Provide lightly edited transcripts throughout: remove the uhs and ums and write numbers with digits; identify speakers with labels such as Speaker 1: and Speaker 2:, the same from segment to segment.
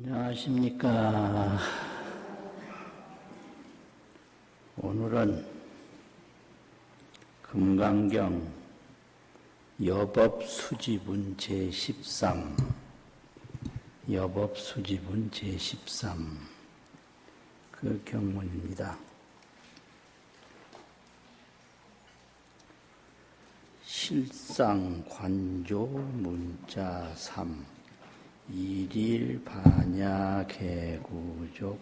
Speaker 1: 안녕하십니까. 오늘은 금강경 여법수지분 제13 여법수지분 제13 그 경문입니다. 실상관조 문자 3 일일 반야 개구족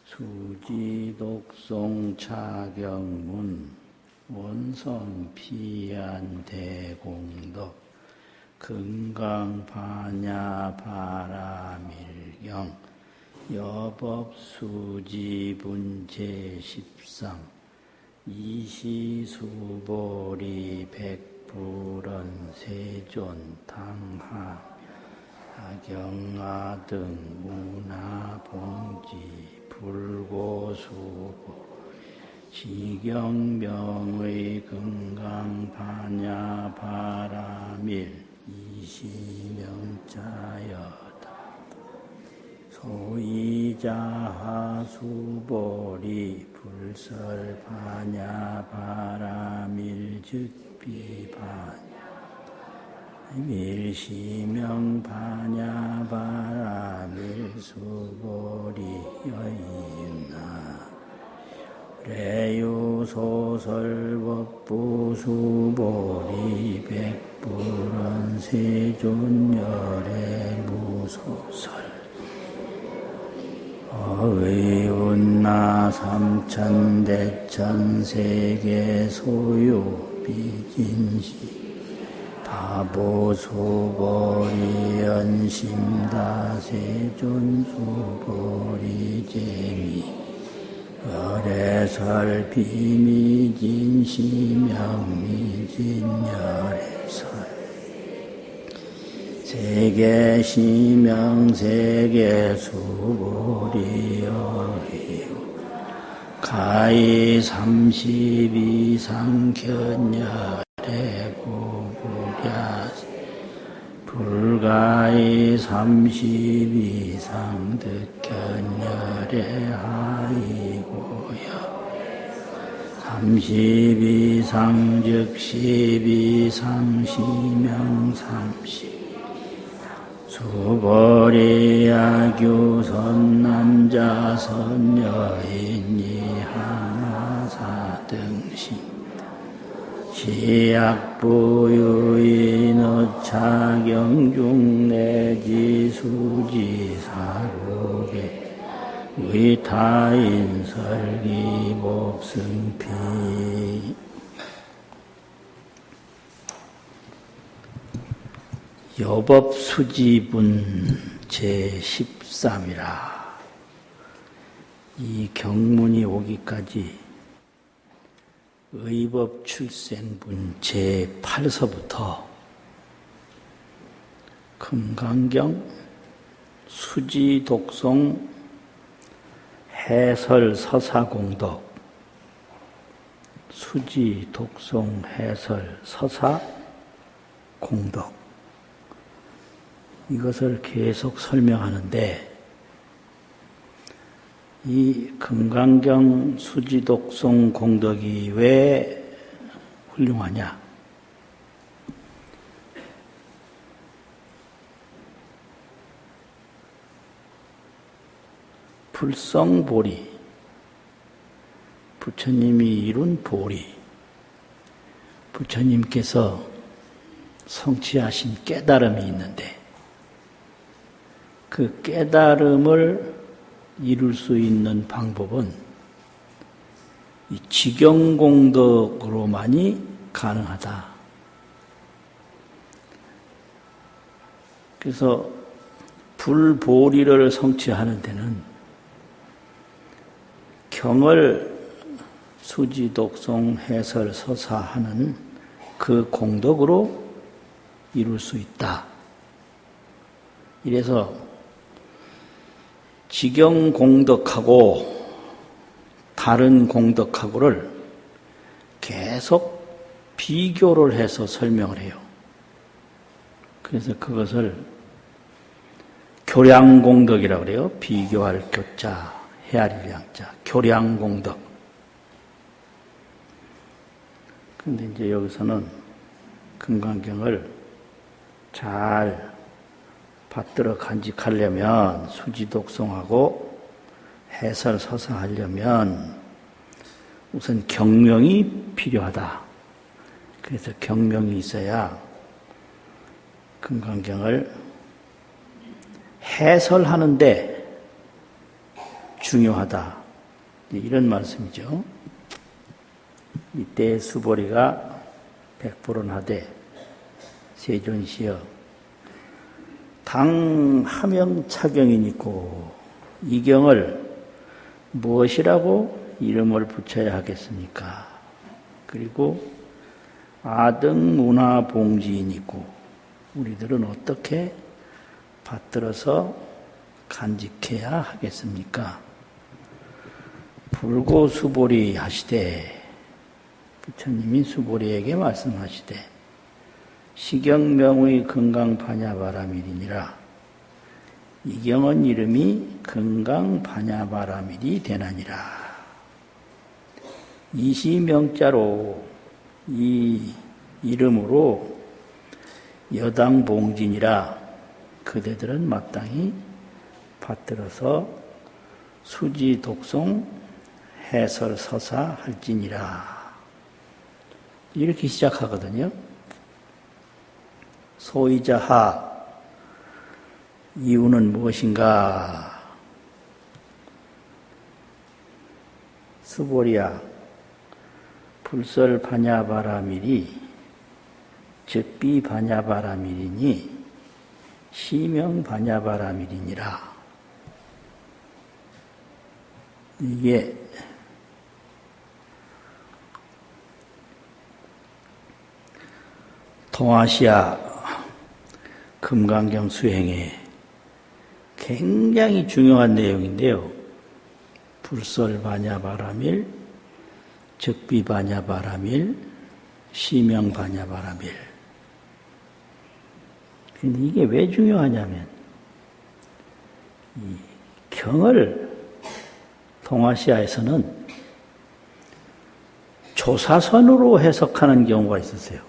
Speaker 1: 수지독송 차경문 원성 피안 대공덕 금강 반야 바라밀경 여법수지분 제13 이시수보리 백불원 세존당하 하경아 등 문화봉지 불고수보 시경명의 금강반야 바라밀 이시명자여다 소이자하수보리 불설반야 바라밀 즉비반야 밀시명 반야 바라밀 수보리 여인나 레유소설법부 수보리 백불원 세존열애 무소설 어의운나 삼천대천 세계 소유 비진시 바보수보리 연심다세존수보리 재미 열애설 비미진시명미진열애설 세계시명 세계수보리 여의우 가히 30이상 견열애 불가히 30 이상 득견열애 하이고여 30 이상 즉 10 이상 시명 30 수보리 야규선 남자 선여인이 하나사 등신 시약부유인 차경중 내지 수지사국에 위타인 설기 복승피 여법수지분 제13이라. 이 경문이 오기까지 의법출생분 제8서부터 금강경 수지독송 해설 서사공덕 수지독송 해설 서사공덕 이것을 계속 설명하는데 이 금강경 수지독송 공덕이 왜 훌륭하냐? 불성보리, 부처님이 이룬 보리, 부처님께서 성취하신 깨달음이 있는데 그 깨달음을 이룰 수 있는 방법은 이 지경공덕으로만이 가능하다. 그래서 불보리를 성취하는 데는 경을 수지독송 해설 서사하는 그 공덕으로 이룰 수 있다. 이래서 지경공덕하고 다른 공덕하고를 계속 비교를 해서 설명을 해요. 그래서 그것을 교량공덕이라고 그래요. 비교할 교자, 헤아릴 양자, 교량공덕. 근데 이제 여기서는 금강경을 잘 받들어 간직하려면, 수지독송하고 해설 서사하려면 우선 경명이 필요하다. 그래서 경명이 있어야 금강경을 해설하는데 중요하다. 이런 말씀이죠. 이때 수보리가 백불언하되 세존시여 당 하명차경이니고 이 경을 무엇이라고 이름을 붙여야 하겠습니까? 그리고 아등문화봉지이니고 우리들은 어떻게 받들어서 간직해야 하겠습니까? 불고수보리 하시되, 부처님이 수보리에게 말씀하시되 시경명의 금강반야바라밀이니라. 이 경은 이름이 금강반야바라밀이 되나니라. 이시명자로 이 이름으로 여당봉진이라 그대들은 마땅히 받들어서 수지 독송 해설 서사 할지니라. 이렇게 시작하거든요. 소이자하 이유는 무엇인가? 수보리야 불설 반야바라밀이 즉비 반야바라밀이니 시명 반야바라밀이니라. 이게 동아시아 금강경 수행에 굉장히 중요한 내용인데요. 불설 반야바라밀, 즉비 반야바라밀, 시명 반야바라밀. 근데 이게 왜 중요하냐면 이 경을 동아시아에서는 조사선으로 해석하는 경우가 있었어요.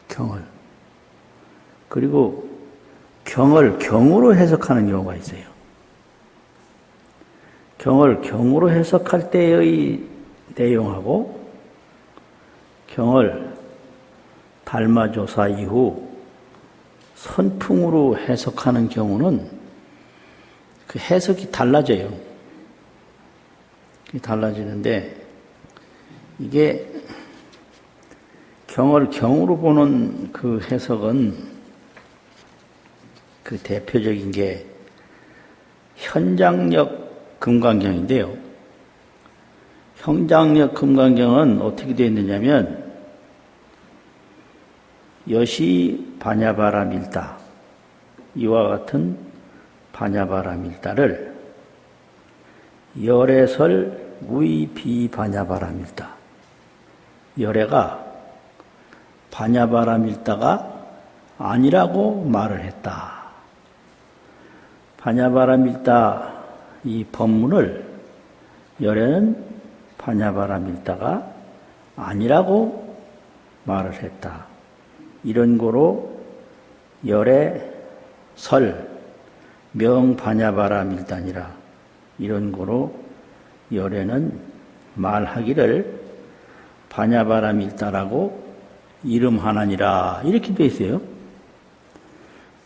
Speaker 1: 경을. 그리고 경을 경으로 해석하는 경우가 있어요. 경을 경으로 해석할 때의 내용하고 경을 달마조사 이후 선풍으로 해석하는 경우는 그 해석이 달라져요. 달라지는데 이게 경을 경으로 보는 그 해석은 그 대표적인 게 현장력 금강경인데요. 현장력 금강경은 어떻게 되어 있느냐면 여시 반야바라밀다 이와 같은 반야바라밀다를 열애설 위비 반야바라밀다 열애가 반야바라밀다가 아니라고 말을 했다. 반야바라밀다 이 법문을 열애는 반야바라밀다가 아니라고 말을 했다. 이런 거로 열애 설 명반야바라밀다니라 이런 거로 열애는 말하기를 반야바라밀다라고 이름하나니라 이렇게 돼 있어요.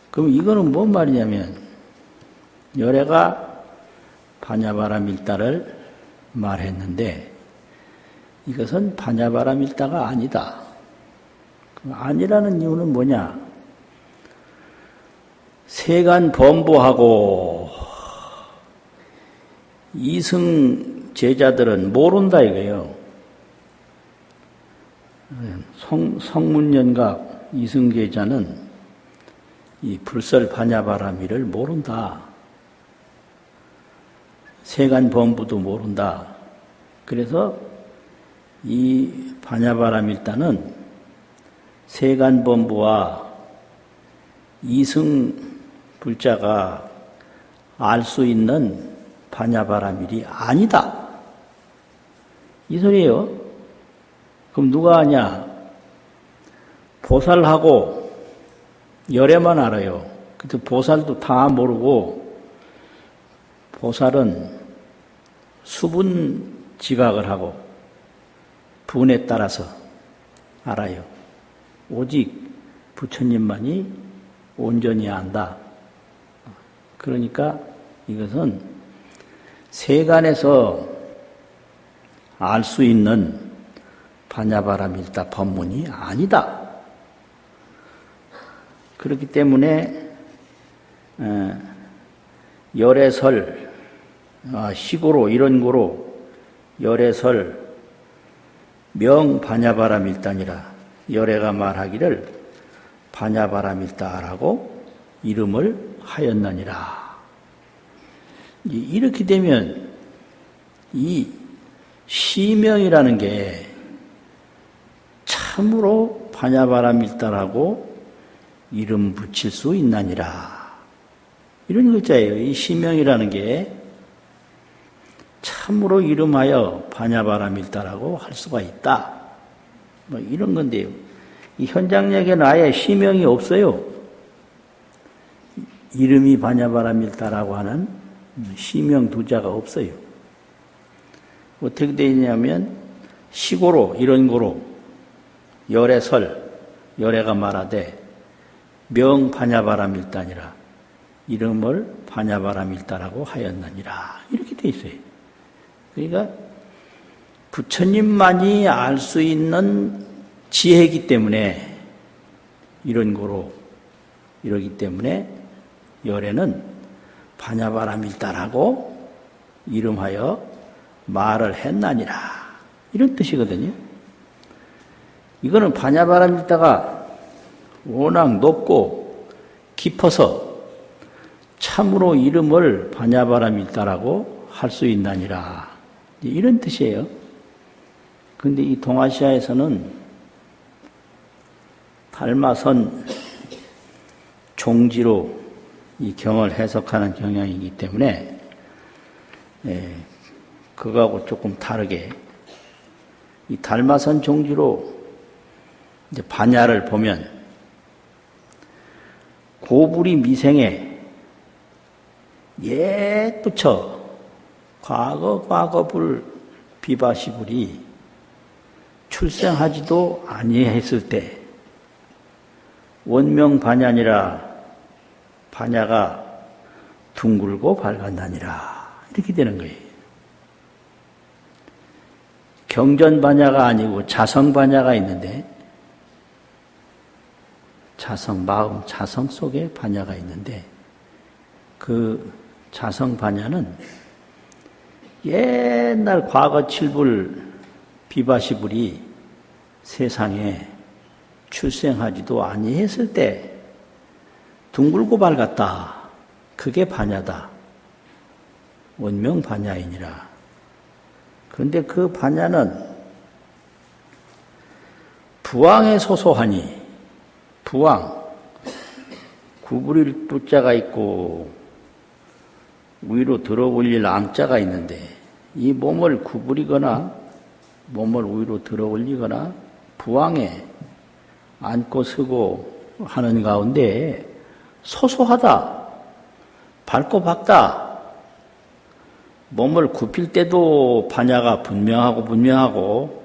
Speaker 1: 그럼 이거는 뭔 말이냐면 열애가 반야바라밀다를 말했는데 이것은 반야바라밀다가 아니다. 아니라는 이유는 뭐냐? 세간 범보하고 이승 제자들은 모른다 이거예요. 성문연각 이승 제자는 이 불설 반야바라밀을 모른다. 세간 범부도 모른다. 그래서 이 반야바라밀다는 세간 범부와 이승 불자가 알 수 있는 반야바라밀이 아니다. 이 소리예요. 그럼 누가 아냐? 보살하고 열애만 알아요. 근데 보살도 다 모르고 보살은 수분 지각을 하고 분에 따라서 알아요. 오직 부처님만이 온전히 안다. 그러니까 이것은 세간에서 알 수 있는 반야바라밀다 법문이 아니다. 그렇기 때문에 열애설, 시고로 이런 고로 열애설 명반야바라밀다니라 열애가 말하기를 반야바라밀다라고 이름을 하였느니라. 이렇게 되면 이 시명이라는 게 참으로 반야바라밀다라고 이름 붙일 수 있나니라. 이런 글자예요. 이 시명이라는 게 참으로 이름하여 반야바라밀다라고 할 수가 있다. 뭐 이런 건데요. 이 현장력에는 아예 시명이 없어요. 이름이 반야바라밀다라고 하는 시명 두자가 없어요. 어떻게 되어 있냐면 시고로 이런 고로 열애설 열애가 말하되 명 반야바라밀다니라 이름을 반야바라밀다라고 하였느니라 이렇게 되어 있어요. 그러니까 부처님만이 알 수 있는 지혜이기 때문에 이런 고로 이러기 때문에 열애는 반야바라밀다라고 이름하여 말을 했나니라 이런 뜻이거든요. 이거는 반야바라밀다가 워낙 높고 깊어서 참으로 이름을 반야바라밀다라고 할 수 있나니라 이런 뜻이에요. 그런데 이 동아시아에서는 달마선 종지로 이 경을 해석하는 경향이기 때문에 그거하고 조금 다르게 이 달마선 종지로 이제 반야를 보면 고불이 미생에 옛부처 과거불 비바시불이 출생하지도 아니했을 때 원명 반야니라 반야가 둥글고 밝았나니라 이렇게 되는 거예요. 경전 반야가 아니고 자성 반야가 있는데 자성 마음 자성 속에 반야가 있는데 그 자성 반야는 옛날 과거 칠불 비바시불이 세상에 출생하지도 아니했을 때 둥글고 밝았다. 그게 반야다. 원명 반야이니라. 그런데 그 반야는 부왕에 소소하니 부왕 구부릴 부자가 있고 위로 들어 올릴 암자가 있는데 이 몸을 구부리거나 몸을 위로 들어 올리거나 부왕에 앉고 서고 하는 가운데 소소하다. 밝고 밝다. 몸을 굽힐 때도 반야가 분명하고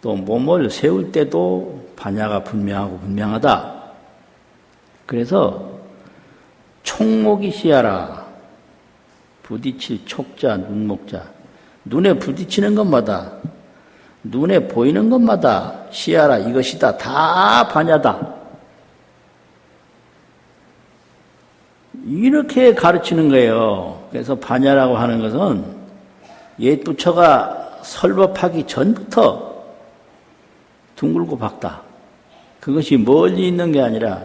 Speaker 1: 또 몸을 세울 때도 반야가 분명하다. 그래서 촉목이 시야라. 부딪힐 촉자, 눈목자. 눈에 부딪히는 것마다 눈에 보이는 것마다 시야라 이것이다. 다 반야다. 이렇게 가르치는 거예요. 그래서 반야라고 하는 것은 옛 부처가 설법하기 전부터 둥글고 밝다. 그것이 멀리 있는 게 아니라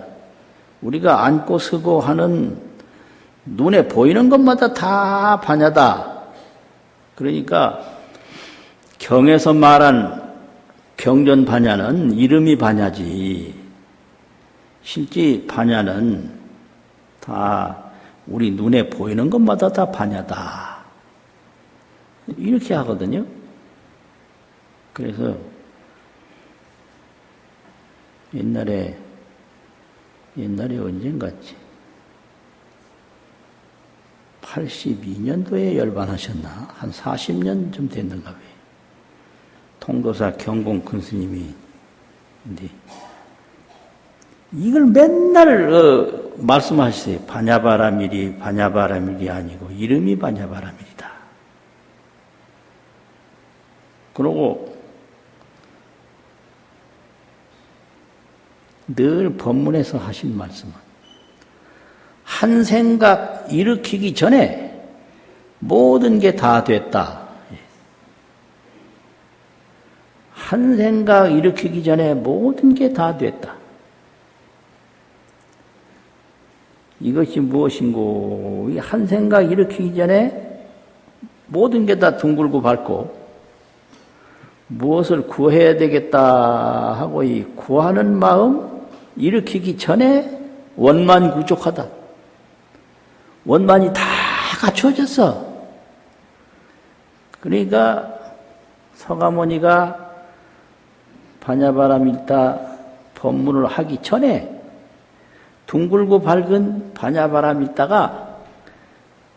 Speaker 1: 우리가 앉고 서고 하는 눈에 보이는 것마다 다 반야다. 그러니까 경에서 말한 경전 반야는 이름이 반야지 실제 반야는 다 우리 눈에 보이는 것마다 다 반야다. 이렇게 하거든요. 그래서 옛날에 언젠가지 82년도에 열반하셨나? 한 40년 좀 됐는가 봐요. 통도사 경공 큰 스님이 근데 이걸 맨날 말씀하시세요. 반야바라밀이 아니고 이름이 반야바라밀이다. 그러고 늘 법문에서 하신 말씀은 한 생각 일으키기 전에 모든 게 다 됐다. 한 생각 일으키기 전에 모든 게 다 됐다. 이것이 무엇인고? 한 생각 일으키기 전에 모든 게 다 둥글고 밝고 무엇을 구해야 되겠다 하고 이 구하는 마음 일으키기 전에 원만구족하다. 원만이 다 갖추어졌어. 그러니까 서가모니가 반야바라밀다 법문을 하기 전에 둥글고 밝은 반야바라밀다가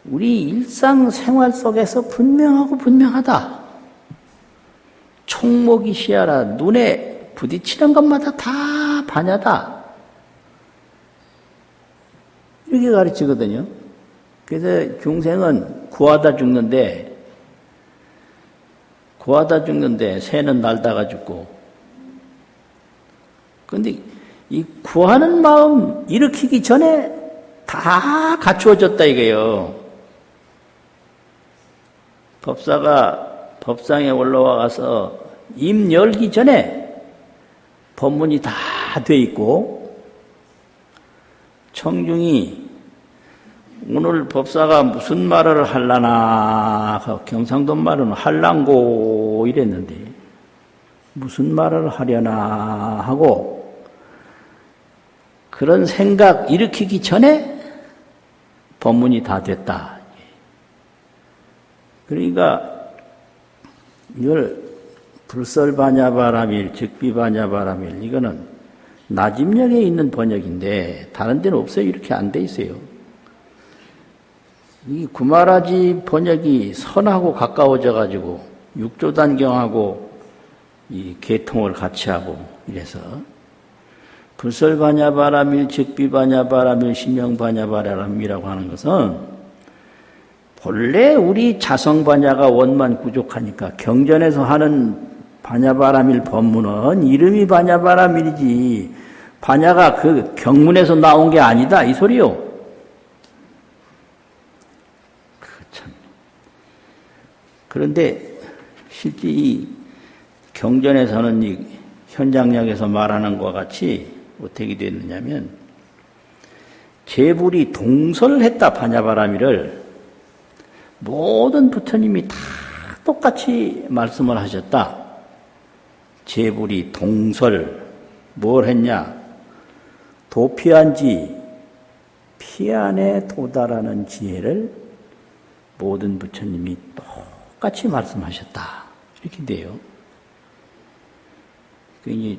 Speaker 1: 우리 일상생활 속에서 분명하다. 총목이 시야라 눈에 부딪히는 것마다 다 반야다. 이렇게 가르치거든요. 그래서 중생은 구하다 죽는데 새는 날다가 죽고 근데 이 구하는 마음 일으키기 전에 다 갖추어졌다 이거예요. 법사가 법상에 올라와서 입 열기 전에 법문이 다 돼 있고 청중이 오늘 법사가 무슨 말을 할라나 경상도 말은 할랑고 이랬는데 무슨 말을 하려나 하고 그런 생각 일으키기 전에 법문이 다 됐다. 그러니까 이걸 불설반야바라밀, 즉비반야바라밀 이거는 나집력에 있는 번역인데 다른 데는 없어요. 이렇게 안 돼 있어요. 이 구마라지 번역이 선하고 가까워져 가지고 육조단경하고 이 계통을 같이 하고 이래서 불설반야바라밀, 즉비반야바라밀, 심명반야바라밀이라고 하는 것은 본래 우리 자성반야가 원만 부족하니까 경전에서 하는 반야바라밀 법문은 이름이 반야바라밀이지 반야가 그 경문에서 나온 게 아니다 이 소리요. 참. 그런데 실제 이 경전에서는 이 현장약에서 말하는 것과 같이 어떻게 됐느냐면 제불이 동설했다 반야바라밀을 모든 부처님이 다 똑같이 말씀을 하셨다. 제불이 동설 뭘 했냐? 도피한지 피안에 도달하는 지혜를 모든 부처님이 똑같이 말씀하셨다. 이렇게 돼요. 그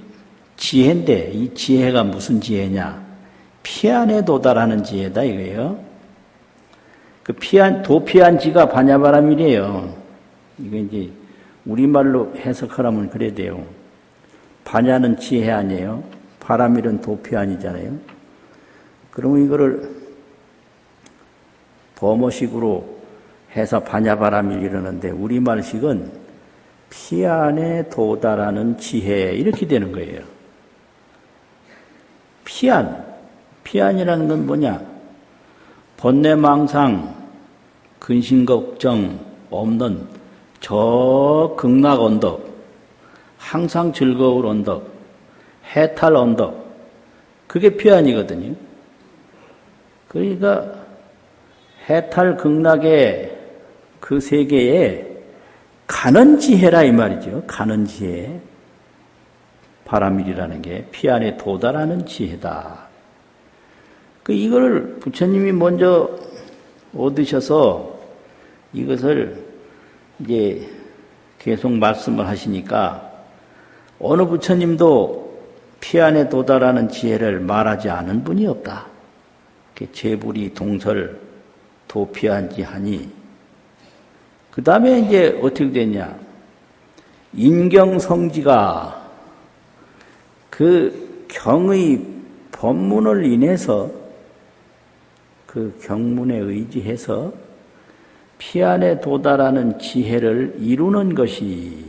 Speaker 1: 지혜인데 이 지혜가 무슨 지혜냐? 피안에 도달하는 지혜다 이거예요. 그 도피한지가 반야바라밀이에요. 이거 이제 우리말로 해석하라면 그래야 돼요. 반야는 지혜 아니에요. 바라밀은 도피안이잖아요. 그러면 이거를 범어식으로 해서 반야바라밀 이러는데 우리말식은 피안에 도달하는 지혜 이렇게 되는 거예요. 피안이라는 건 뭐냐? 번뇌망상, 근심걱정 없는 저 극락 언덕, 항상 즐거울 언덕, 해탈 언덕, 그게 피안이거든요. 그러니까 해탈 극락의 그 세계에 가는 지혜라 이 말이죠. 가는 지혜. 바라밀이라는 게 피안에 도달하는 지혜다. 이걸 부처님이 먼저 얻으셔서 이것을 이제 계속 말씀을 하시니까 어느 부처님도 피안에 도달하는 지혜를 말하지 않은 분이 없다. 제불이 동설 도피한지 하니 그 다음에 이제 어떻게 됐냐? 인경성지가 그 경의 법문을 인해서 그 경문에 의지해서 피안에 도달하는 지혜를 이루는 것이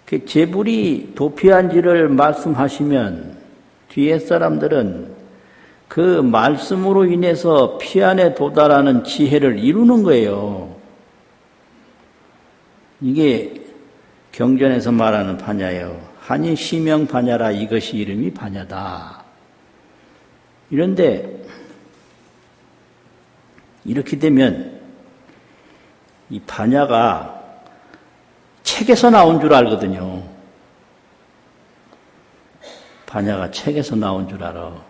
Speaker 1: 그 제불이 도피한지를 말씀하시면 뒤에 사람들은 그 말씀으로 인해서 피안에 도달하는 지혜를 이루는 거예요. 이게 경전에서 말하는 파냐예요. 한이 시명 파냐라 이것이 이름이 파냐다. 이런데 이렇게 되면 이 파냐가 책에서 나온 줄 알거든요. 파냐가 책에서 나온 줄 알아.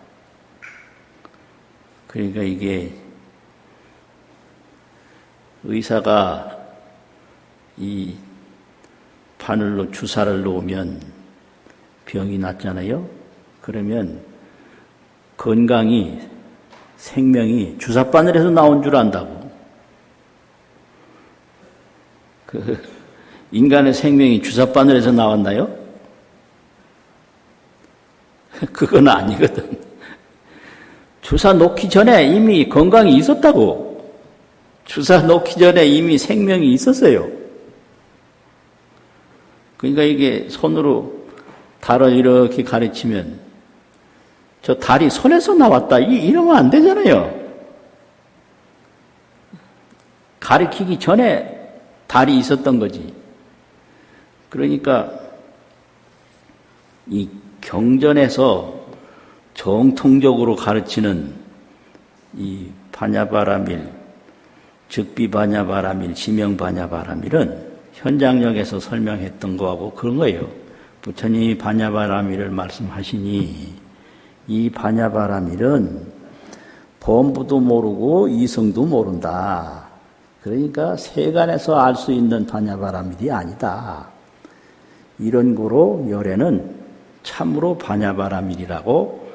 Speaker 1: 그러니까 이게 의사가 이 바늘로 주사를 놓으면 병이 낫잖아요. 그러면 건강이 생명이 주사바늘에서 나온 줄 안다고. 인간의 생명이 주사바늘에서 나왔나요? 그건 아니거든. 주사 놓기 전에 이미 건강이 있었다고. 주사 놓기 전에 이미 생명이 있었어요. 그러니까 이게 손으로 달을 이렇게 가르치면 저 달이 손에서 나왔다. 이러면 안 되잖아요. 가르치기 전에 달이 있었던 거지. 그러니까 이 경전에서 정통적으로 가르치는 이 바냐바라밀, 즉비바냐바라밀, 지명바냐바라밀은 현장역에서 설명했던 거하고 그런 거예요. 부처님이 바냐바라밀을 말씀하시니 이 바냐바라밀은 범부도 모르고 이성도 모른다. 그러니까 세간에서 알 수 있는 바냐바라밀이 아니다. 이런 거로 열애는 참으로 바냐바라밀이라고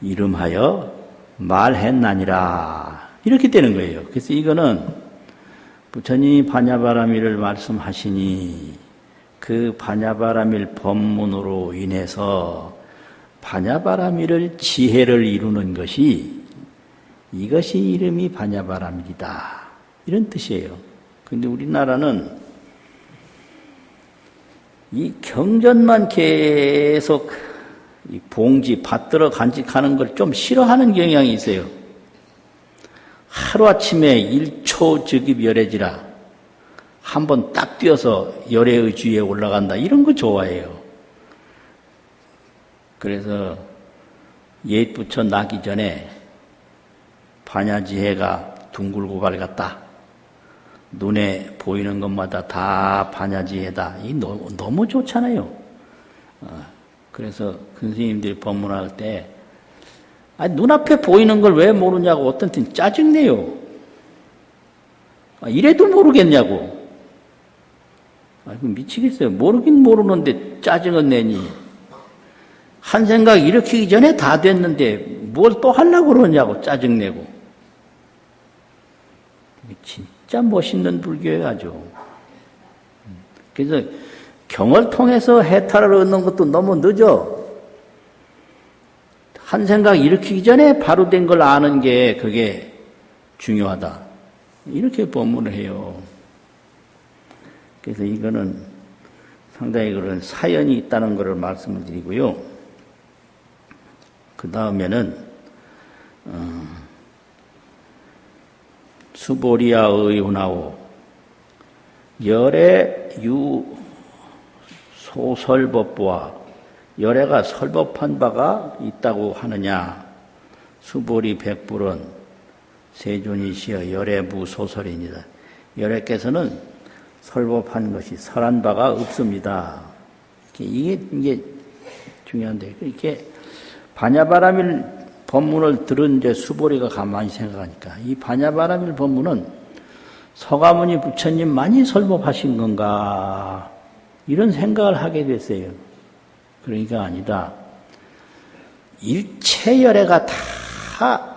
Speaker 1: 이름하여 말했나니라. 이렇게 되는 거예요. 그래서 이거는 부처님이 바냐바라밀을 말씀하시니 그 바냐바라밀 법문으로 인해서 바냐바라밀을 지혜를 이루는 것이 이것이 이름이 바냐바라밀이다. 이런 뜻이에요. 그런데 우리나라는 이 경전만 계속 이 봉지 받들어 간직하는 걸 좀 싫어하는 경향이 있어요. 하루아침에 1초 즉입 열애지라 한번 딱 뛰어서 열애의 주위에 올라간다. 이런 거 좋아해요. 그래서 옛 부처 나기 전에 반야지혜가 둥글고 밝았다. 눈에 보이는 것마다 다 반야지혜다. 이 너무 좋잖아요. 그래서 큰 스님들이 법문할 때 눈앞에 보이는 걸 왜 모르냐고 어떤 때는 짜증내요. 이래도 모르겠냐고. 미치겠어요. 모르긴 모르는데 짜증은 내니. 한 생각 일으키기 전에 다 됐는데 뭘 또 하려고 그러냐고 짜증내고. 진짜 멋있는 불교예요, 아주. 그래서 경을 통해서 해탈을 얻는 것도 너무 늦어. 한 생각 일으키기 전에 바로 된 걸 아는 게 그게 중요하다. 이렇게 법문을 해요. 그래서 이거는 상당히 그런 사연이 있다는 것을 말씀을 드리고요. 그 다음에는 수보리아 의훈하오 열애 유 소설법보와 열애가 설법한 바가 있다고 하느냐. 수보리 백불은 세존이시여 열애부 소설입니다. 열애께서는 설법한 것이 설한 바가 없습니다. 이게 중요한데, 이렇게 반야바라밀 법문을 들은 이제 수보리가 가만히 생각하니까 이 반야바라밀 법문은 서가모니 부처님 많이 설법하신 건가 이런 생각을 하게 됐어요. 그러니까 아니다. 일체열애가 다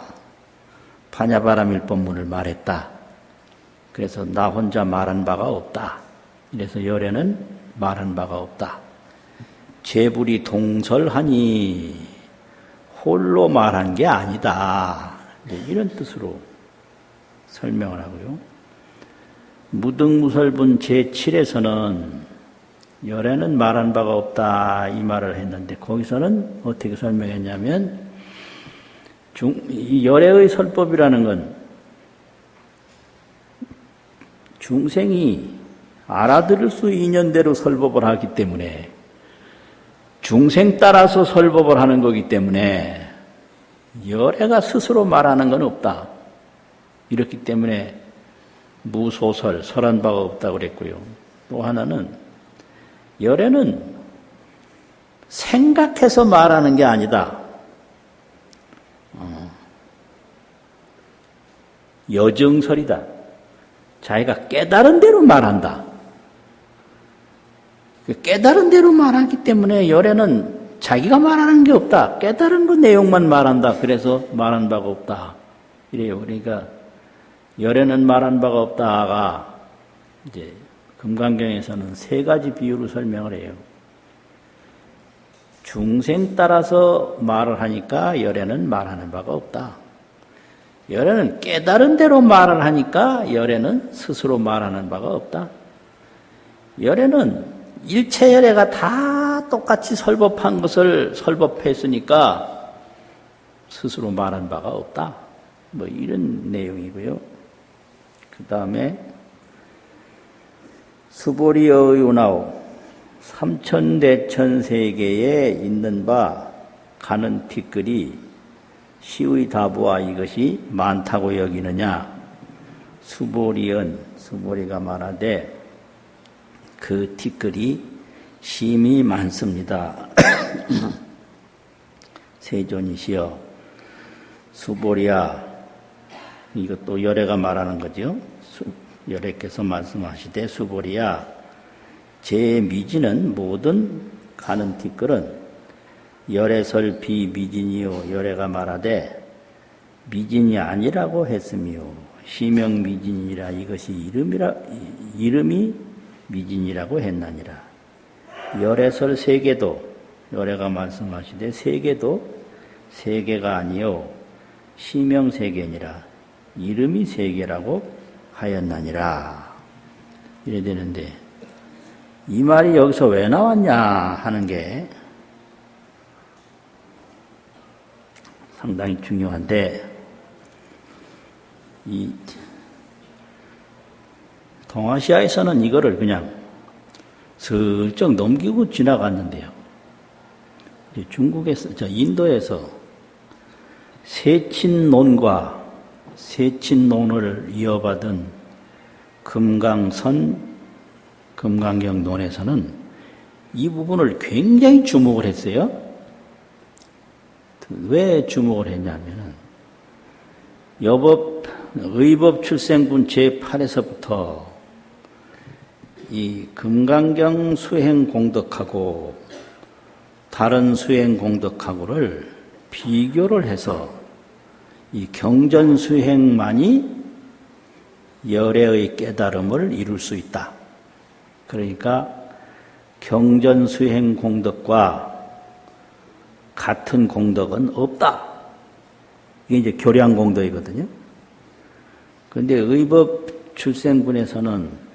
Speaker 1: 반야바라밀 법문을 말했다. 그래서 나 혼자 말한 바가 없다. 이래서 열애는 말한 바가 없다. 제불이 동설하니 홀로 말한 게 아니다. 이런 뜻으로 설명을 하고요. 무등무설분 제7에서는 열애는 말한 바가 없다 이 말을 했는데 거기서는 어떻게 설명했냐면 이 열애의 설법이라는 건 중생이 알아들을 수 인연대로 설법을 하기 때문에 중생 따라서 설법을 하는 거기 때문에 열애가 스스로 말하는 건 없다. 이렇기 때문에 무소설, 설한 바가 없다고 그랬고요. 또 하나는 열애는 생각해서 말하는 게 아니다. 여정설이다. 자기가 깨달은 대로 말한다. 깨달은 대로 말하기 때문에 열애는 자기가 말하는 게 없다. 깨달은 그 내용만 말한다. 그래서 말한 바가 없다. 이래요. 그러니까 열애는 말한 바가 없다가 이제 금강경에서는 세 가지 비유로 설명을 해요. 중생 따라서 말을 하니까 열애는 말하는 바가 없다. 열애는 깨달은 대로 말을 하니까 열애는 스스로 말하는 바가 없다. 열애는 일체 열애가 다 똑같이 설법한 것을 설법했으니까 스스로 말한 바가 없다. 뭐 이런 내용이고요. 그 다음에 수보리어의운하오 삼천대천세계에 있는 바 가는 티끌이 시의 다부와 이것이 많다고 여기느냐. 수보리가 말하되 그 티끌이 심히 많습니다. 세존이시여 수보리야. 이것도 열애가 말하는 거죠. 열애께서 말씀하시되 수보리야 제 미진은 모든 가는 티끌은 열애설 비미진이요 열애가 말하되 미진이 아니라고 했으며 시명 미진이라 이것이 이름이 미진이라고 했나니라. 열애설 세계도 열애가 말씀하시되 세계도 세계가 아니요 시명 세계니라 이름이 세계라고 하였나니라. 이래 되는데 이 말이 여기서 왜 나왔냐 하는 게 상당히 중요한데 이 동아시아에서는 이거를 그냥 슬쩍 넘기고 지나갔는데요. 중국에서, 인도에서 세친논과 세친논을 이어받은 금강경론에서는 이 부분을 굉장히 주목을 했어요. 왜 주목을 했냐면은 의법 출생분 제8에서부터 이 금강경 수행 공덕하고 다른 수행 공덕하고를 비교를 해서 이 경전 수행만이 열애의 깨달음을 이룰 수 있다. 그러니까 경전 수행 공덕과 같은 공덕은 없다. 이게 이제 교량 공덕이거든요. 그런데 의법 출생분에서는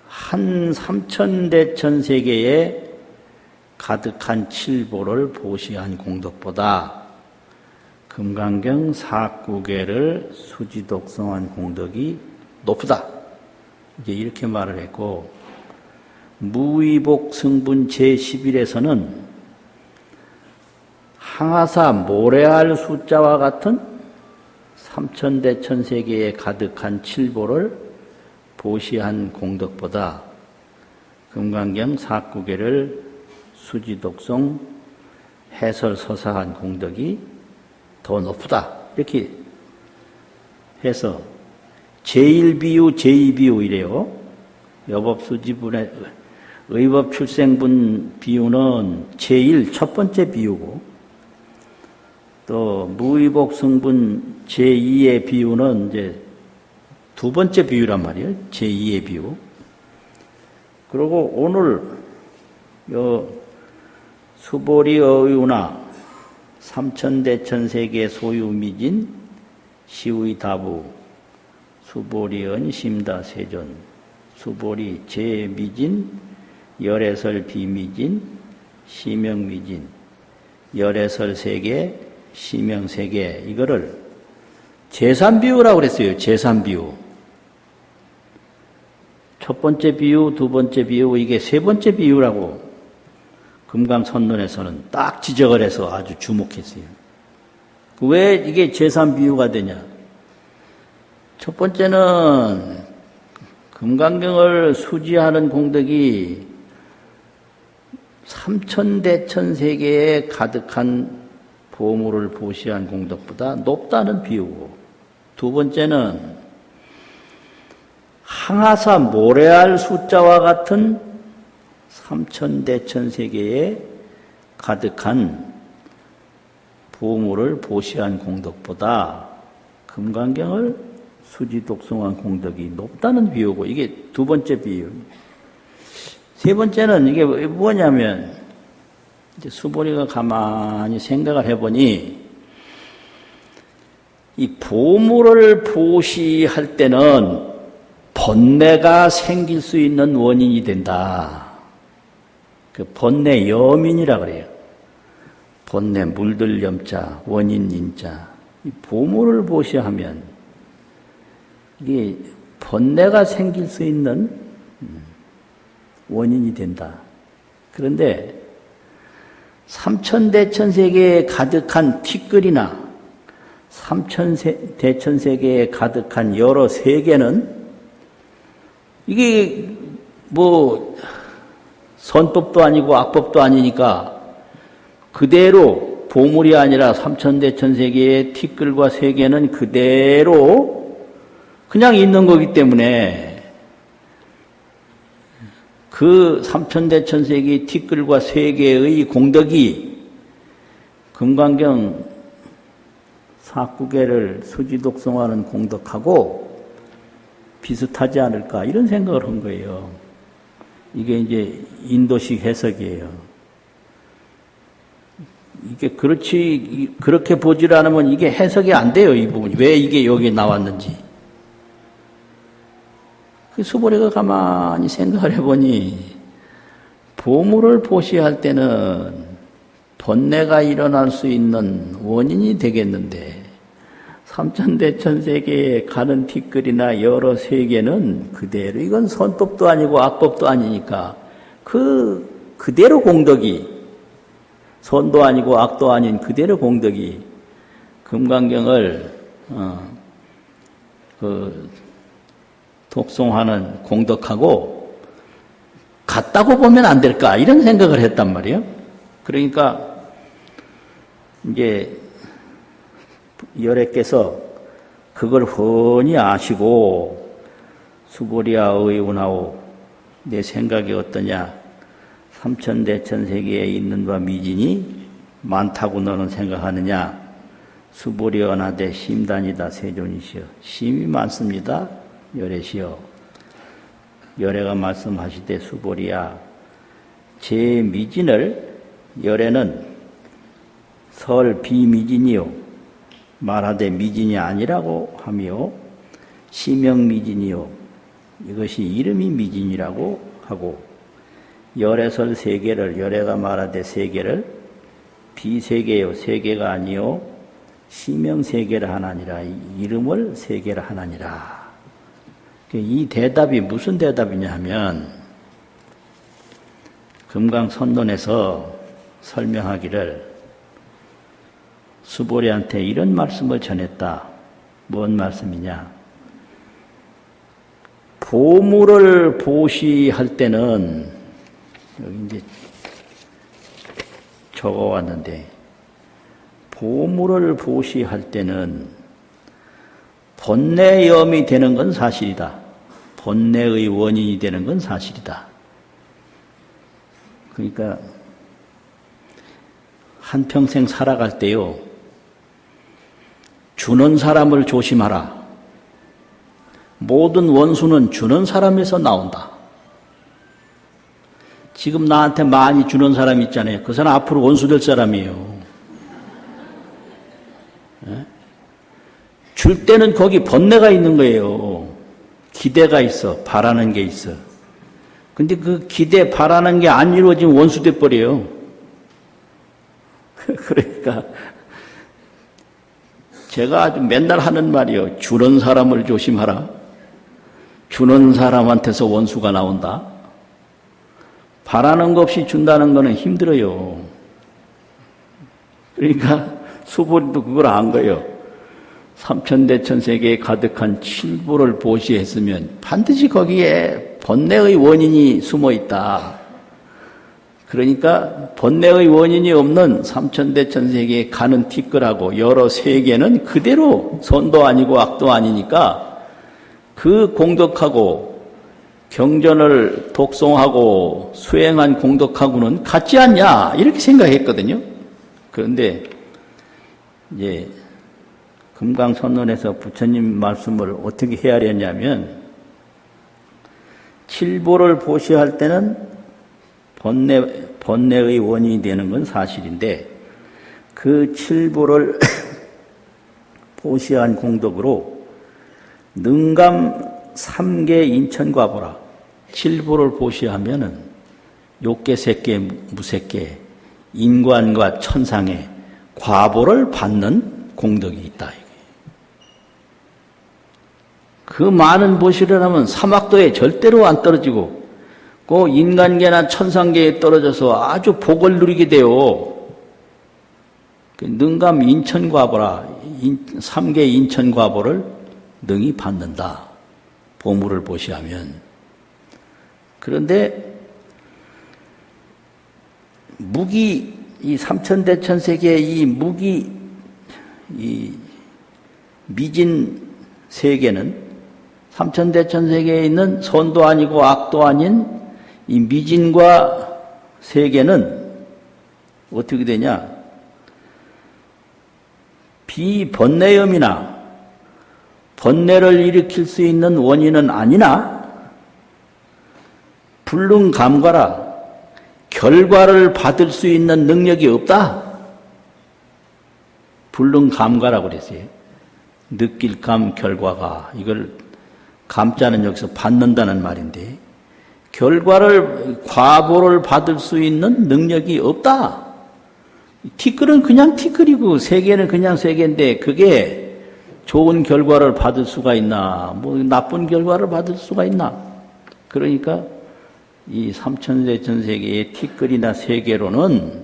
Speaker 1: 한 3천대천 세계에 가득한 칠보를 보시한 공덕보다 금강경 4구계를 수지독성한 공덕이 높다. 이제 이렇게 말을 했고, 무의복 승분 제11에서는 항아사 모래알 숫자와 같은 3천대천 세계에 가득한 칠보를 보시한 공덕보다 금강경 4구계를 수지독성 해설서사한 공덕이 더 높다. 이렇게 해서 제1비유, 제2비유 이래요. 여법수지분의 의법출생분 비유는 제1 첫 번째 비유고, 또 무의복승분 제2의 비유는 이제 두 번째 비유란 말이에요. 제2의 비유. 그리고 오늘 요 수보리어의우나 삼천대천세계 소유미진 시의다부 수보리언 심다세존 수보리 제미진 열애설 비미진 시명미진 열애설 세계 시명세계 이거를 제3비유라고 그랬어요. 제3비유. 첫 번째 비유, 두 번째 비유, 이게 세 번째 비유라고 금강선론에서는 딱 지적을 해서 아주 주목했어요. 왜 이게 제3비유가 되냐? 첫 번째는 금강경을 수지하는 공덕이 삼천대천세계에 가득한 보물을 보시한 공덕보다 높다는 비유고, 두 번째는 항아사 모래알 숫자와 같은 삼천대천세계에 가득한 보물을 보시한 공덕보다 금강경을 수지독송한 공덕이 높다는 비유고, 이게 두 번째 비유. 세 번째는 이게 뭐냐면, 이제 수보리가 가만히 생각을 해보니, 이 보물을 보시할 때는 번뇌가 생길 수 있는 원인이 된다. 그 번뇌 여민이라 그래요. 번뇌 물들 염자, 원인 인자. 이 보물을 보시하면 이게 번뇌가 생길 수 있는 원인이 된다. 그런데 삼천대천세계에 가득한 티끌이나 삼천대천세계에 가득한 여러 세계는 이게 뭐 선법도 아니고 악법도 아니니까 그대로 보물이 아니라 삼천대천세계의 티끌과 세계는 그대로 그냥 있는 거기 때문에 그 삼천대천세계의 티끌과 세계의 공덕이 금강경 사구계를 수지독송하는 공덕하고 비슷하지 않을까 이런 생각을 한 거예요. 이게 이제 인도식 해석이에요. 이게 그렇게 보질 않으면 이게 해석이 안 돼요, 이 부분이. 왜 이게 여기 나왔는지. 그 수보리가 가만히 생각을 해보니, 보물을 보시할 때는 번뇌가 일어날 수 있는 원인이 되겠는데, 삼천대천세계에 가는 티끌이나 여러 세계는 그대로, 이건 선법도 아니고 악법도 아니니까, 그대로 공덕이, 선도 아니고 악도 아닌 그대로 공덕이 금강경을 독송하는 공덕하고 같다고 보면 안 될까 이런 생각을 했단 말이에요. 그러니까 이제 열애께서 그걸 훤히 아시고 수보리아 의운하오 내 생각이 어떠냐, 삼천대천세계에 있는 바 미진이 많다고 너는 생각하느냐, 수보리언하되 심단이다 세존이시여. 심이 많습니다. 열애시여. 열애가 말씀하시되 수보리야, 제 미진을 열애는 설 비미진이요 말하되 미진이 아니라고 하며 시명미진이요 이것이 이름이 미진이라고 하고, 열애설 세계를 열애가 말하되 세계를 비세계요 세계가 아니요 시명세계를 하나니라, 이름을 세계를 하나니라. 이 대답이 무슨 대답이냐 하면, 금강선론에서 설명하기를 수보리한테 이런 말씀을 전했다. 뭔 말씀이냐? 보물을 보시할 때는 여기 이제 적어왔는데 보물을 보시할 때는 번뇌염이 되는 건 사실이다. 번뇌의 원인이 되는 건 사실이다. 그러니까 한평생 살아갈 때요, 주는 사람을 조심하라. 모든 원수는 주는 사람에서 나온다. 지금 나한테 많이 주는 사람 있잖아요. 그 사람 앞으로 원수 될 사람이에요. 줄 때는 거기 번뇌가 있는 거예요. 기대가 있어. 바라는 게 있어. 근데 그 기대, 바라는 게 안 이루어지면 원수 돼버려요. 그러니까 제가 아주 맨날 하는 말이요. 주는 사람을 조심하라. 주는 사람한테서 원수가 나온다. 바라는 것 없이 준다는 거는 힘들어요. 그러니까 수보리도 그걸 안 거예요. 삼천대천세계에 가득한 칠보를 보시했으면 반드시 거기에 번뇌의 원인이 숨어 있다. 그러니까 번뇌의 원인이 없는 삼천대천세계에 가는 티끌하고 여러 세계는 그대로 선도 아니고 악도 아니니까 그 공덕하고 경전을 독송하고 수행한 공덕하고는 같지 않냐 이렇게 생각했거든요. 그런데 이제 금강선언에서 부처님 말씀을 어떻게 헤아렸냐면 칠보를 보시할 때는 번뇌의 원인이 되는 건 사실인데 그 칠보를 보시한 공덕으로 능감 삼계 인천과보라. 칠보를 보시하면은 욕계, 색계, 무색계, 인관과 천상의 과보를 받는 공덕이 있다. 그 많은 보시를 하면 사막도에 절대로 안 떨어지고 그 인간계나 천상계에 떨어져서 아주 복을 누리게 돼요. 능감 인천과보라. 삼계 인천과보를 능히 받는다. 보물을 보시하면. 그런데 무기, 이 삼천대천세계의 이 무기, 이 미진 세계는 삼천대천세계에 있는 선도 아니고 악도 아닌 이 미진과 세계는 어떻게 되냐? 비번뇌염이나 번뇌를 일으킬 수 있는 원인은 아니나 불능감과라 결과를 받을 수 있는 능력이 없다. 불능감과라고 그랬어요. 느낄 감, 결과가. 이걸 감자는 여기서 받는다는 말인데 결과를, 과보를 받을 수 있는 능력이 없다. 티끌은 그냥 티끌이고 세계는 그냥 세계인데 그게 좋은 결과를 받을 수가 있나, 뭐 나쁜 결과를 받을 수가 있나. 그러니까 이 삼천대천세계의 티끌이나 세계로는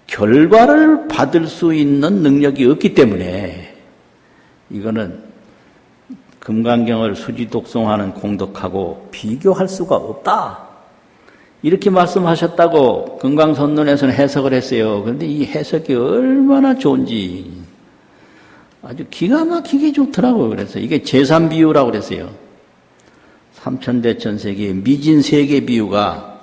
Speaker 1: 결과를 받을 수 있는 능력이 없기 때문에 이거는 금강경을 수지독송하는 공덕하고 비교할 수가 없다. 이렇게 말씀하셨다고 금강선론에서는 해석을 했어요. 그런데 이 해석이 얼마나 좋은지 아주 기가 막히게 좋더라고요. 그래서 이게 제3비유라고 그랬어요. 삼천대천세계의 미진세계 비유가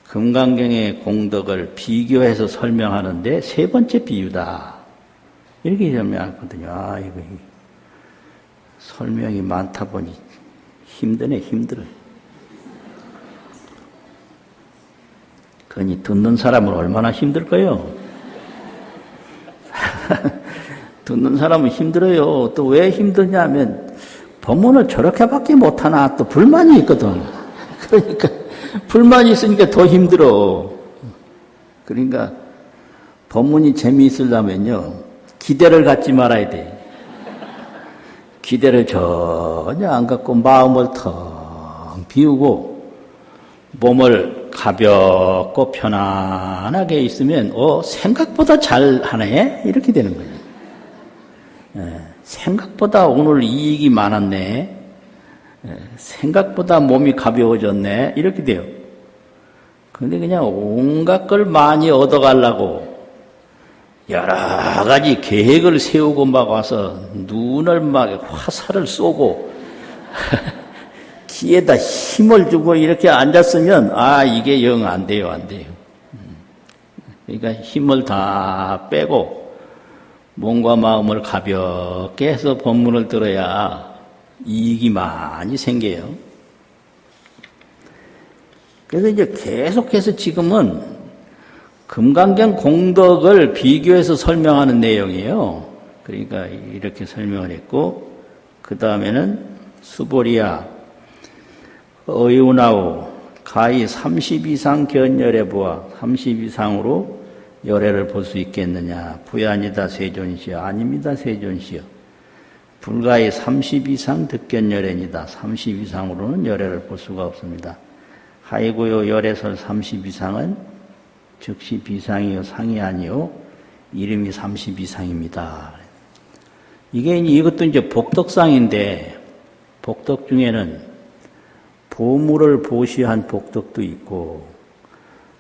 Speaker 1: 금강경의 공덕을 비교해서 설명하는데 세 번째 비유다. 이렇게 설명하거든요. 아, 이거 설명이 많다 보니 힘드네, 힘들어. 그러니 듣는 사람은 얼마나 힘들까요? 듣는 사람은 힘들어요. 또 왜 힘드냐면 법문을 저렇게밖에 못하나 또 불만이 있거든. 그러니까 불만이 있으니까 더 힘들어. 그러니까 법문이 재미있으려면요 기대를 갖지 말아야 돼. 기대를 전혀 안 갖고 마음을 텅 비우고 몸을 가볍고 편안하게 있으면 생각보다 잘하네 이렇게 되는 거예요. 생각보다 오늘 이익이 많았네. 생각보다 몸이 가벼워졌네 이렇게 돼요. 근데 그냥 온갖 걸 많이 얻어가려고 여러 가지 계획을 세우고 막 와서 눈을 막 화살을 쏘고 귀에다 힘을 주고 이렇게 앉았으면 이게 영 안 돼요, 안 돼요. 그러니까 힘을 다 빼고 몸과 마음을 가볍게 해서 법문을 들어야 이익이 많이 생겨요. 그래서 이제 계속해서 지금은 금강경 공덕을 비교해서 설명하는 내용이에요. 그러니까 이렇게 설명을 했고, 그 다음에는 수보리야, 의운하오, 가히 30 이상 견열해 보아 30 이상으로 열애를 볼 수 있겠느냐. 부야니다 세존시여. 아닙니다 세존시여. 불가히 30 이상 득견열애니다. 30 이상으로는 열애를 볼 수가 없습니다. 하이고요 열애설 30 이상은 즉시 비상이요 상이 아니요 이름이 30 이상입니다. 이것도 이제 복덕상인데 복덕 중에는 보물을 보시한 복덕도 있고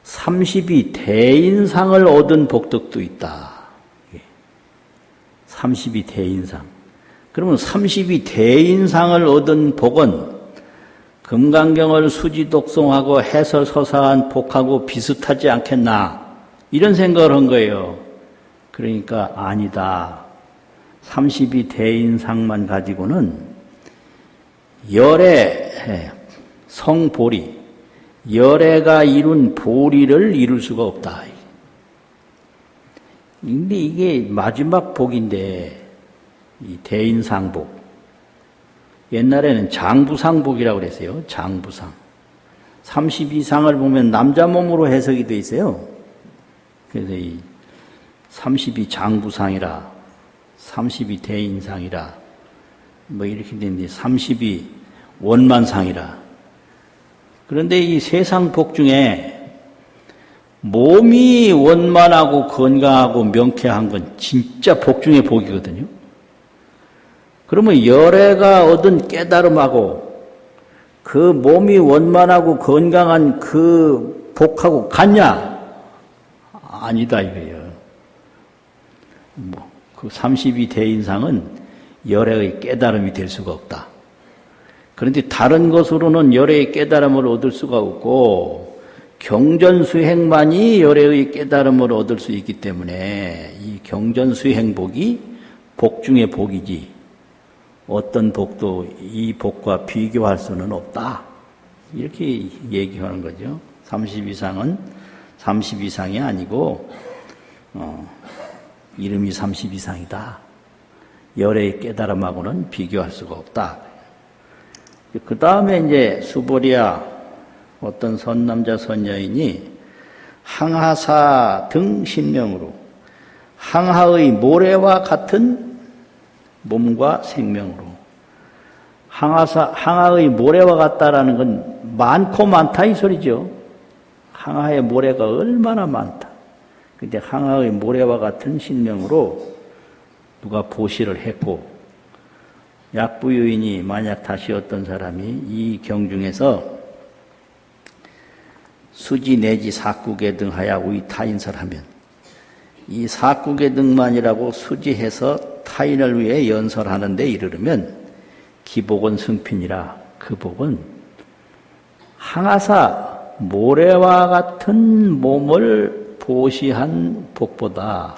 Speaker 1: 30이 대인상을 얻은 복덕도 있다. 30이 대인상. 그러면 30이 대인상을 얻은 복은 금강경을 수지 독송하고 해설 서사한 복하고 비슷하지 않겠나 이런 생각을 한 거예요. 그러니까 아니다. 30이 대인상만 가지고는 열애 성보리 열애가 이룬 보리를 이룰 수가 없다. 근데 이게 마지막 복인데 이 대인상복 옛날에는 장부상복이라고 그랬어요. 장부상. 32상을 보면 남자 몸으로 해석이 돼 있어요. 그래서 이 30이 장부상이라 30이 대인상이라 뭐 이렇게 되는데 30이 원만상이라. 그런데 이 세상복 중에 몸이 원만하고 건강하고 명쾌한 건 진짜 복 중의 복이거든요. 그러면 열애가 얻은 깨달음하고 그 몸이 원만하고 건강한 그 복하고 같냐? 아니다 이거예요. 그 30이 대인상은 열애의 깨달음이 될 수가 없다. 그런데 다른 것으로는 열애의 깨달음을 얻을 수가 없고 경전수행만이 열애의 깨달음을 얻을 수 있기 때문에 이 경전수행복이 복 중의 복이지 어떤 복도 이 복과 비교할 수는 없다. 이렇게 얘기하는 거죠. 30 이상은 30 이상이 아니고 이름이 30 이상이다. 열애의 깨달음하고는 비교할 수가 없다. 그 다음에 이제 수보리야 어떤 선남자 선여인이 항하사 등 신명으로 항하의 모래와 같은 몸과 생명으로 항하의 모래와 같다라는 건 많고 많다 이 소리죠. 항하의 모래가 얼마나 많다. 근데 항하의 모래와 같은 신명으로 누가 보시를 했고 약부유인이 만약 다시 어떤 사람이 이 경중에서 수지 내지 사구계 등 하야 우리 타인설하면 이 사구계 등만이라고 수지해서 타인을 위해 연설하는 데 이르르면 기복은 승핀이라 그 복은 항하사 모래와 같은 몸을 보시한 복보다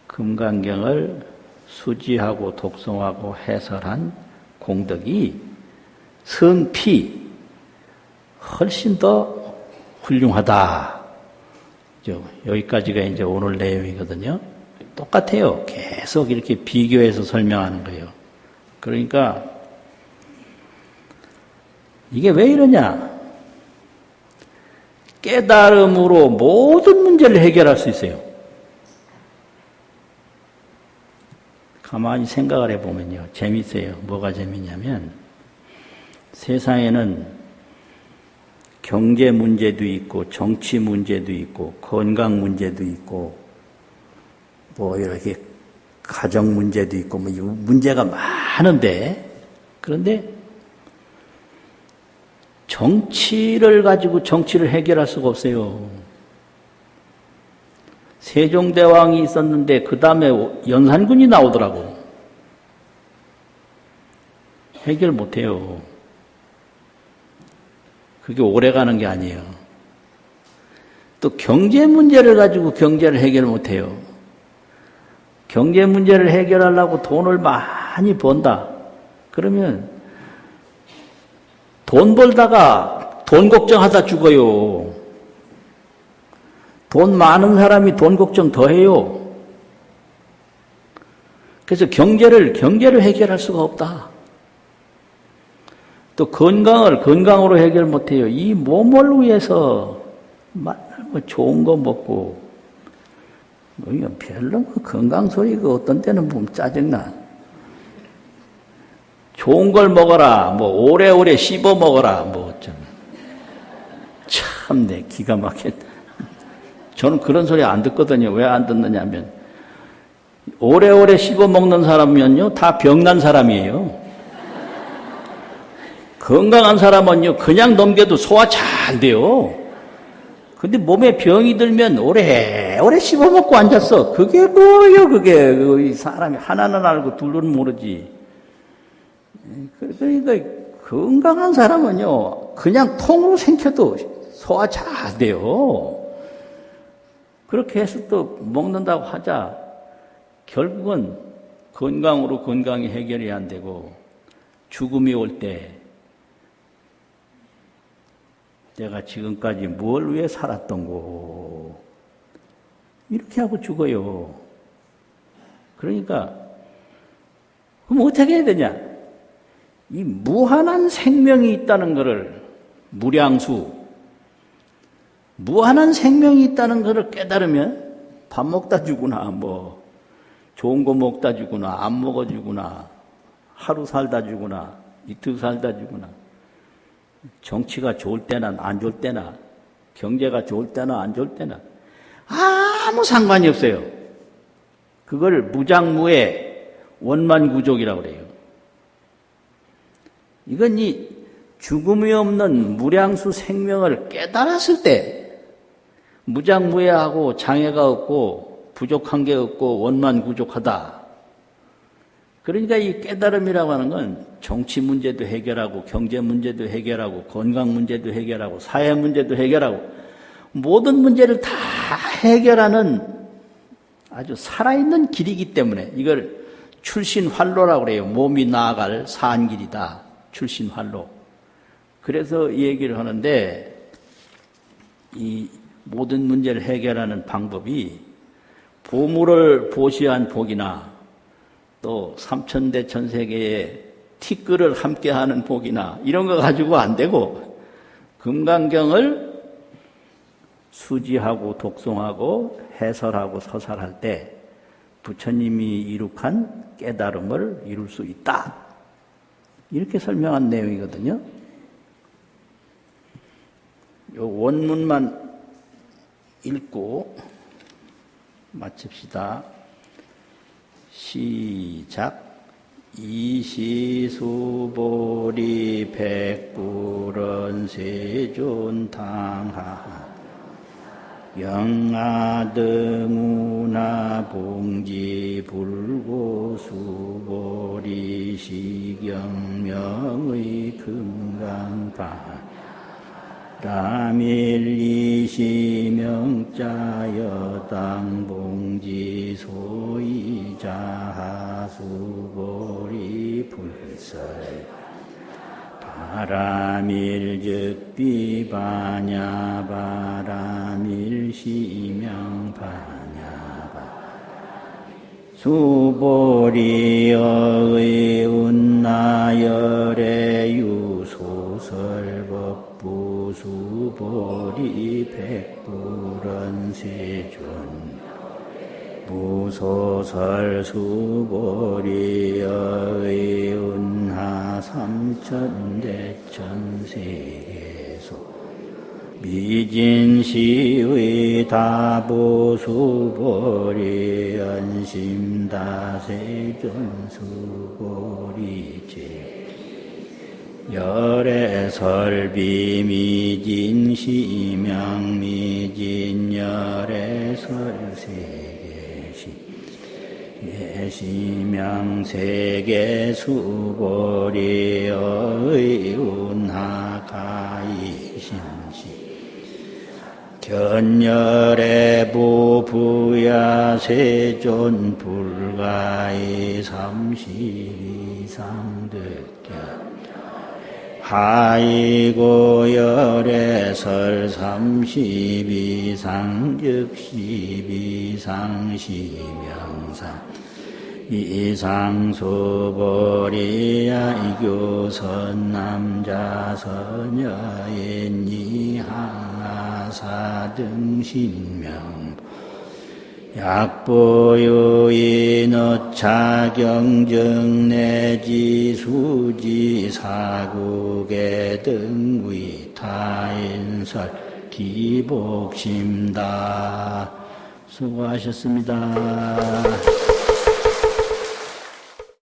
Speaker 1: 금강경을 수지하고 독송하고 해설한 공덕이 성피 훨씬 더 훌륭하다. 여기까지가 이제 오늘 내용이거든요. 똑같아요. 계속 이렇게 비교해서 설명하는 거예요. 그러니까 이게 왜 이러냐? 깨달음으로 모든 문제를 해결할 수 있어요. 가만히 생각을 해보면요. 재밌어요. 뭐가 재밌냐면 세상에는 경제 문제도 있고 정치 문제도 있고 건강 문제도 있고 뭐 이렇게 가정 문제도 있고 뭐 문제가 많은데 그런데 정치를 가지고 정치를 해결할 수가 없어요. 세종대왕이 있었는데 그 다음에 연산군이 나오더라고. 해결 못해요. 그게 오래가는 게 아니에요. 또 경제 문제를 가지고 경제를 해결 못해요. 경제 문제를 해결하려고 돈을 많이 번다. 그러면 돈 벌다가 돈 걱정하다 죽어요. 돈 많은 사람이 돈 걱정 더 해요. 그래서 경제를 해결할 수가 없다. 또 건강을 건강으로 해결 못해요. 이 몸을 위해서 좋은 거 먹고 별로 건강 소리 어떤 때는 보면 짜증나. 좋은 걸 먹어라. 오래오래 씹어 먹어라. 참내 기가 막혔다. 저는 그런 소리 안 듣거든요. 왜 안 듣느냐면 오래오래 씹어 먹는 사람은요 다 병난 사람이에요. 건강한 사람은요 그냥 넘겨도 소화 잘 돼요. 근데 몸에 병이 들면 오래오래 씹어 먹고 앉았어. 그게 뭐예요? 그게 사람이 하나는 알고 둘은 모르지. 그러니까 건강한 사람은요 그냥 통으로 생겨도 소화 잘 돼요. 그렇게 해서 또 먹는다고 하자 결국은 건강으로 건강이 해결이 안 되고 죽음이 올 때 내가 지금까지 뭘 위해 살았던고 이렇게 하고 죽어요. 그러니까 그럼 어떻게 해야 되냐? 이 무한한 생명이 있다는 것을 무한한 생명이 있다는 것을 깨달으면 밥 먹다 주구나 좋은 거 먹다 주구나 안 먹어 주구나 하루 살다 주구나 이틀 살다 주구나 정치가 좋을 때나 안 좋을 때나 경제가 좋을 때나 안 좋을 때나 아무 상관이 없어요. 그걸 무장무의 원만구족이라고 그래요. 이건 이 죽음이 없는 무량수 생명을 깨달았을 때 무장무예하고 장애가 없고 부족한 게 없고 원만구족하다. 그러니까 이 깨달음이라고 하는 건 정치 문제도 해결하고 경제 문제도 해결하고 건강 문제도 해결하고 사회 문제도 해결하고 모든 문제를 다 해결하는 아주 살아있는 길이기 때문에 이걸 출신활로라고 그래요. 몸이 나아갈 산길이다. 출신활로. 그래서 이 얘기를 하는데 이 모든 문제를 해결하는 방법이 보물을 보시한 복이나 또 삼천대천세계의 티끌을 함께하는 복이나 이런 거 가지고 안 되고 금강경을 수지하고 독송하고 해설하고 서설할 때 부처님이 이룩한 깨달음을 이룰 수 있다. 이렇게 설명한 내용이거든요. 요 원문만 읽고 마칩시다. 시작. 이시수보리 백불은 세존당하 영아등우나 봉지불고수보리 시경명의 금강파 라밀리시명자여당봉지 소이자하수보리 불설 바라밀즉비바냐바라밀시명바냐바 수보리여의 운나열의 유소설법 부수보리 백불은 세존 무소설 수보리의 은하 삼천대천세계소 미진시의 다보수보리 연심다세존 수보리제 열애설비미진 시명미진 열애설세계시 시명세계수보리의 운하가이신시 견열의 부부야세존 불가의 30이상 듣견 하이고 열애설 30이상 즉십이상 시명상 이상수보리야 이교선 남자 선여인 이항아사 등 신명 약보유인어차 경정 내지 수지 사국의 등 위타인설 기복심다. 수고하셨습니다.